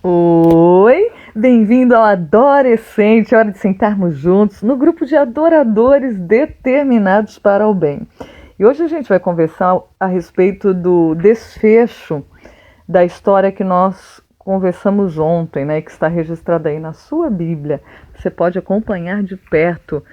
Oi, bem-vindo ao Adorescente, hora de sentarmos juntos no grupo de adoradores determinados para o bem. E hoje a gente vai conversar a respeito do desfecho da história que nós conversamos ontem, né, que está registrada aí na sua Bíblia. Você pode acompanhar de perto,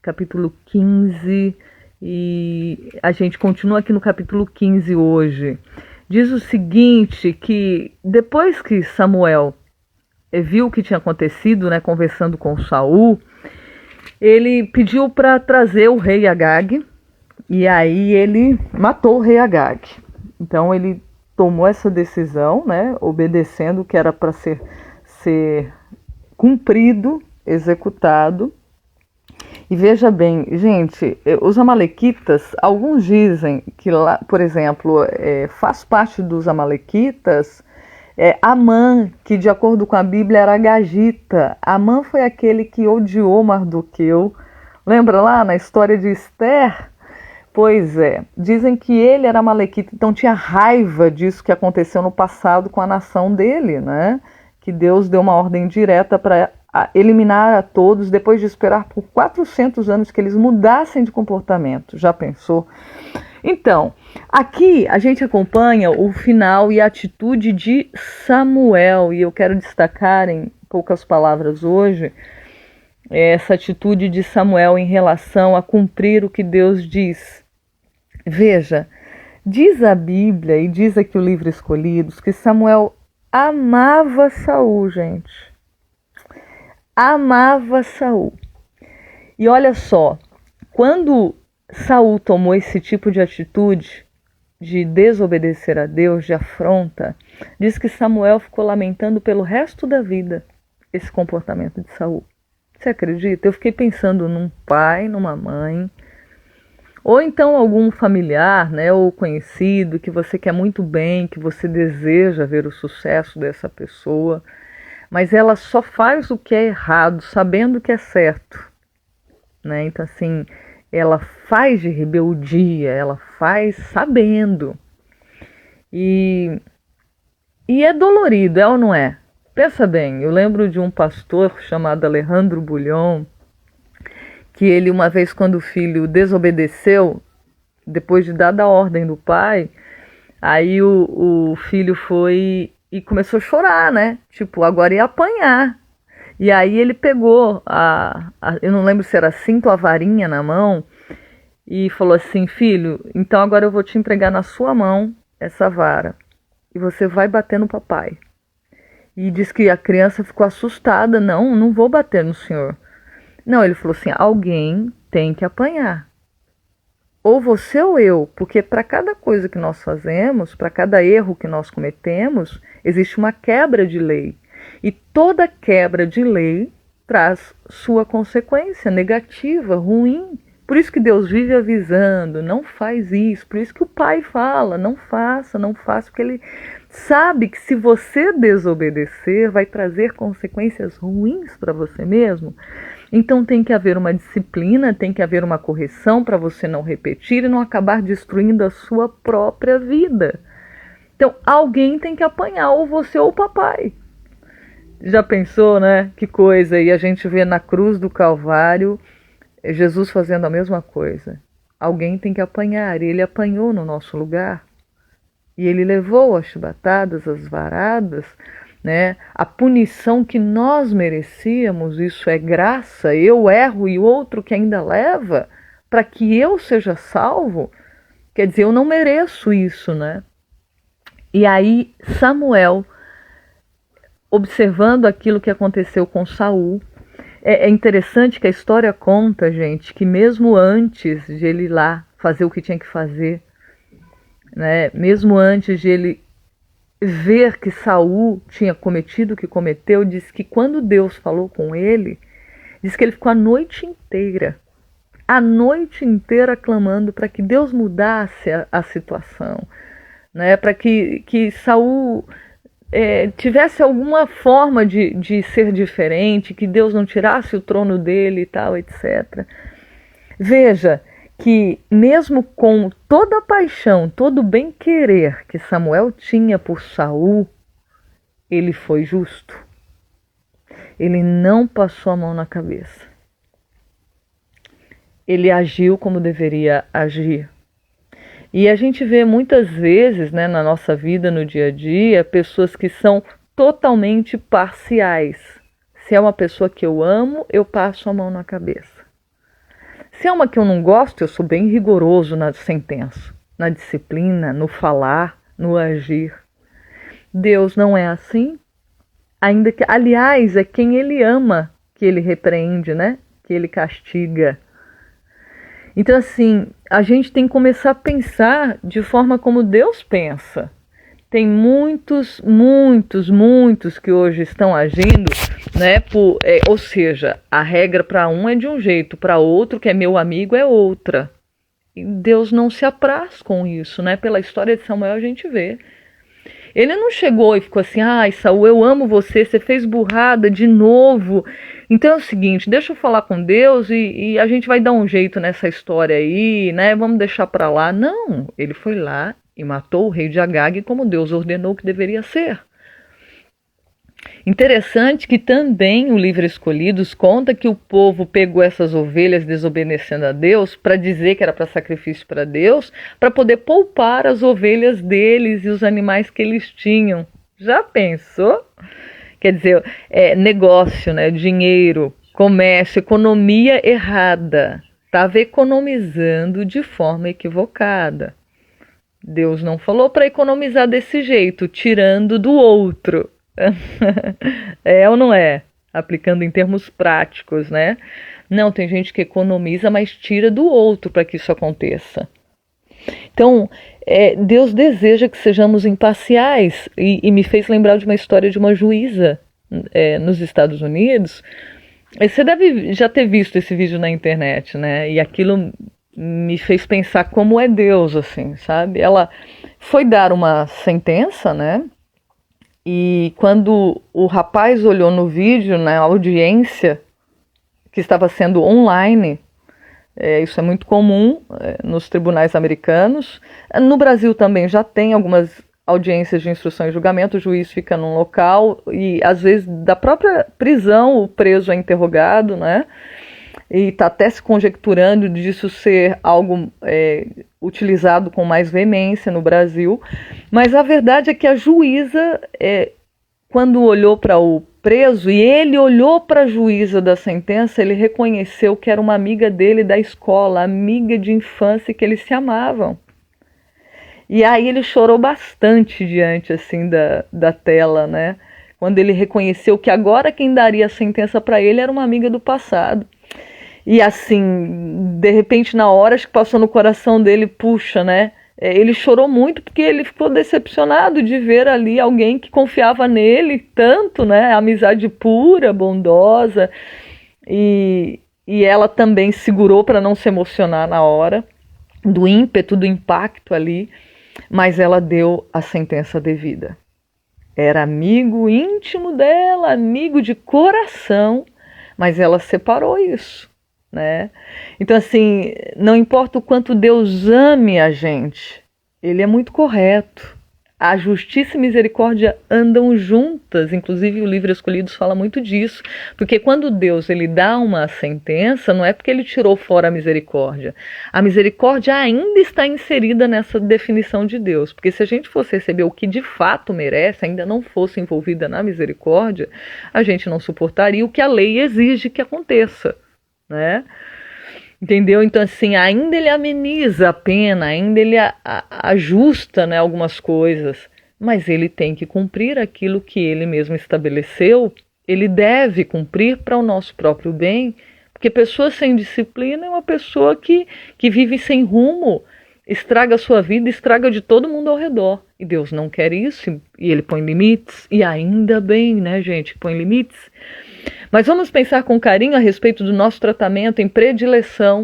capítulo 15, e a gente continua aqui no capítulo 15 hoje. Diz o seguinte, que depois que Samuel viu o que tinha acontecido, né, conversando com Saul, ele pediu para trazer o rei Agag, e aí ele matou o rei Agag. Então ele tomou essa decisão, né, obedecendo o que era para ser cumprido, executado. E veja bem, gente, os amalequitas, alguns dizem que lá, por exemplo, faz parte dos amalequitas Amã, que de acordo com a Bíblia era agagita. Amã foi aquele que odiou Mardoqueu. Lembra lá na história de Esther? Pois é, dizem que ele era amalequita, então tinha raiva disso que aconteceu no passado com a nação dele, né? Que Deus deu uma ordem direta para eliminar a todos, depois de esperar por 400 anos que eles mudassem de comportamento. Já pensou? Então, aqui a gente acompanha o final e a atitude de Samuel, e eu quero destacar em poucas palavras hoje essa atitude de Samuel em relação a cumprir o que Deus diz. Veja, diz a Bíblia e diz aqui o livro Escolhidos que Samuel amava Saul, gente. Amava Saul. E olha só, quando Saul tomou esse tipo de atitude de desobedecer a Deus, de afronta, diz que Samuel ficou lamentando pelo resto da vida esse comportamento de Saul. Você acredita? Eu fiquei pensando num pai, numa mãe, ou então algum familiar, né, ou conhecido que você quer muito bem, que você deseja ver o sucesso dessa pessoa, mas ela só faz o que é errado, sabendo que é certo, né? Então assim, ela faz de rebeldia, ela faz sabendo. E é dolorido, é ou não é? Pensa bem, eu lembro de um pastor chamado Alejandro Bulhon, que ele uma vez quando o filho desobedeceu, depois de dada a ordem do pai, aí o filho foi e começou a chorar, né? Tipo, agora ia apanhar. E aí ele pegou eu não lembro se era cinto ou a varinha na mão, e falou assim: filho, então agora eu vou te entregar na sua mão essa vara, e você vai bater no papai. E diz que a criança ficou assustada: não vou bater no senhor. Não, ele falou assim: alguém tem que apanhar. Ou você ou eu, porque para cada coisa que nós fazemos, para cada erro que nós cometemos, existe uma quebra de lei. E toda quebra de lei traz sua consequência negativa, ruim. Por isso que Deus vive avisando: não faz isso. Por isso que o pai fala: não faça, porque ele sabe que se você desobedecer, vai trazer consequências ruins para você mesmo. Então tem que haver uma disciplina, tem que haver uma correção para você não repetir e não acabar destruindo a sua própria vida. Então alguém tem que apanhar, ou você ou o papai. Já pensou, né? Que coisa. E a gente vê na cruz do Calvário Jesus fazendo a mesma coisa. Alguém tem que apanhar, e ele apanhou no nosso lugar. E ele levou as chibatadas, as varadas, né? A punição que nós merecíamos, isso é graça. Eu erro e o outro que ainda leva para que eu seja salvo. Quer dizer, eu não mereço isso, né? E aí Samuel, observando aquilo que aconteceu com Saul, é interessante que a história conta, gente, que mesmo antes de ele ir lá fazer o que tinha que fazer, né, mesmo antes de ele ver que Saul tinha cometido o que cometeu, diz que quando Deus falou com ele, diz que ele ficou a noite inteira clamando para que Deus mudasse a situação, né, para que Saul tivesse alguma forma de ser diferente, que Deus não tirasse o trono dele e tal, etc. Veja que mesmo com toda a paixão, todo o bem-querer que Samuel tinha por Saul, ele foi justo. Ele não passou a mão na cabeça. Ele agiu como deveria agir. E a gente vê muitas vezes, né, na nossa vida, no dia a dia, pessoas que são totalmente parciais. Se é uma pessoa que eu amo, eu passo a mão na cabeça. Se é uma que eu não gosto, eu sou bem rigoroso na sentença, na disciplina, no falar, no agir. Deus não é assim. Ainda que, aliás, é quem ele ama que ele repreende, né? Que ele castiga. Então, assim, a gente tem que começar a pensar de forma como Deus pensa. Tem muitos que hoje estão agindo, né? Ou seja, a regra para um é de um jeito, para outro, que é meu amigo, é outra. E Deus não se apraz com isso, né? Pela história de Samuel a gente vê. Ele não chegou e ficou assim, ai, Saul, eu amo você, você fez burrada de novo. Então é o seguinte, deixa eu falar com Deus e a gente vai dar um jeito nessa história aí, né? Vamos deixar pra lá. Não, ele foi lá e matou o rei de Agag como Deus ordenou que deveria ser. Interessante que também o livro Escolhidos conta que o povo pegou essas ovelhas desobedecendo a Deus para dizer que era para sacrifício para Deus, para poder poupar as ovelhas deles e os animais que eles tinham. Já pensou? Quer dizer, negócio, né? Dinheiro, comércio, economia errada. Estava economizando de forma equivocada. Deus não falou para economizar desse jeito, tirando do outro. É ou não é? Aplicando em termos práticos, né? Não, tem gente que economiza, mas tira do outro para que isso aconteça. Então, Deus deseja que sejamos imparciais e me fez lembrar de uma história de uma juíza nos Estados Unidos. Você deve já ter visto esse vídeo na internet, né? E aquilo me fez pensar como é Deus, assim, sabe? Ela foi dar uma sentença, né? E quando o rapaz olhou no vídeo, na audiência, que estava sendo online, isso é muito comum nos tribunais americanos. No Brasil também já tem algumas audiências de instrução e julgamento, o juiz fica num local e às vezes da própria prisão o preso é interrogado, né? E está até se conjecturando disso ser algo utilizado com mais veemência no Brasil, mas a verdade é que a juíza, quando olhou para o preso e ele olhou para a juíza da sentença, ele reconheceu que era uma amiga dele da escola, amiga de infância, que eles se amavam. E aí ele chorou bastante diante assim da tela, né? Quando ele reconheceu que agora quem daria a sentença para ele era uma amiga do passado. E assim, de repente, na hora, acho que passou no coração dele, puxa, né? Ele chorou muito porque ele ficou decepcionado de ver ali alguém que confiava nele tanto, né? Amizade pura, bondosa. E ela também segurou para não se emocionar na hora do ímpeto, do impacto ali, mas ela deu a sentença devida. Era amigo íntimo dela, amigo de coração, mas ela separou isso. Né? Então, assim, não importa o quanto Deus ame a gente, Ele é muito correto. A justiça e misericórdia andam juntas, inclusive o livro Escolhidos fala muito disso, porque quando Deus ele dá uma sentença, não é porque ele tirou fora a misericórdia ainda está inserida nessa definição de Deus, porque se a gente fosse receber o que de fato merece, ainda não fosse envolvida na misericórdia, a gente não suportaria o que a lei exige que aconteça. Né? Entendeu? Então, assim, ainda ele ameniza a pena, ainda ele ajusta, né, algumas coisas, mas ele tem que cumprir aquilo que ele mesmo estabeleceu, ele deve cumprir para o nosso próprio bem, porque pessoa sem disciplina é uma pessoa que vive sem rumo, estraga a sua vida, estraga de todo mundo ao redor, e Deus não quer isso, e ele põe limites, e ainda bem, né, gente, põe limites. Mas vamos pensar com carinho a respeito do nosso tratamento em predileção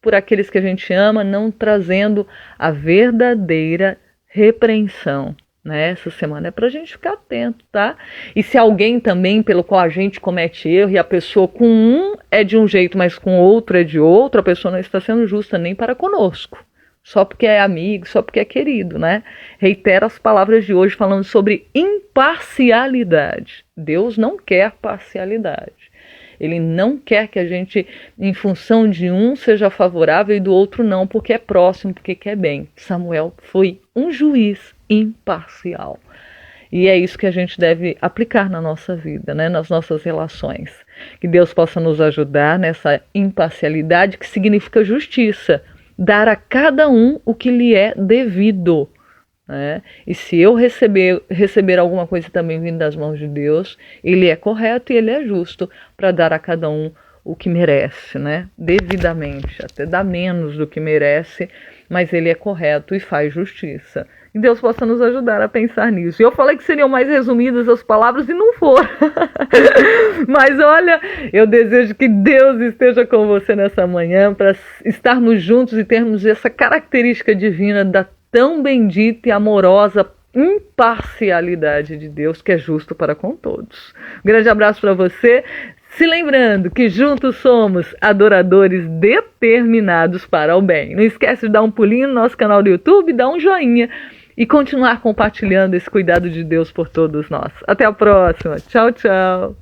por aqueles que a gente ama, não trazendo a verdadeira repreensão. Né? Essa semana é para a gente ficar atento, tá? E se alguém também pelo qual a gente comete erro e a pessoa com um é de um jeito, mas com outro é de outro, a pessoa não está sendo justa nem para conosco. só porque é amigo, só porque é querido, né? Reitero as palavras de hoje falando sobre imparcialidade. Deus não quer parcialidade. Ele não quer que a gente, em função de um, seja favorável e do outro não, porque é próximo, porque quer bem. Samuel foi um juiz imparcial. E é isso que a gente deve aplicar na nossa vida, né? Nas nossas relações. Que Deus possa nos ajudar nessa imparcialidade, que significa justiça. Dar a cada um o que lhe é devido. Né? E se eu receber alguma coisa também vindo das mãos de Deus, Ele é correto e Ele é justo para dar a cada um o que merece, né? Devidamente, até dá menos do que merece, mas Ele é correto e faz justiça. Que Deus possa nos ajudar a pensar nisso. E eu falei que seriam mais resumidas as palavras e não foram. Mas olha, eu desejo que Deus esteja com você nessa manhã para estarmos juntos e termos essa característica divina da tão bendita e amorosa imparcialidade de Deus, que é justo para com todos. Um grande abraço para você. Se lembrando que juntos somos adoradores determinados para o bem. Não esquece de dar um pulinho no nosso canal do YouTube, dar um joinha e continuar compartilhando esse cuidado de Deus por todos nós. Até a próxima. Tchau, tchau.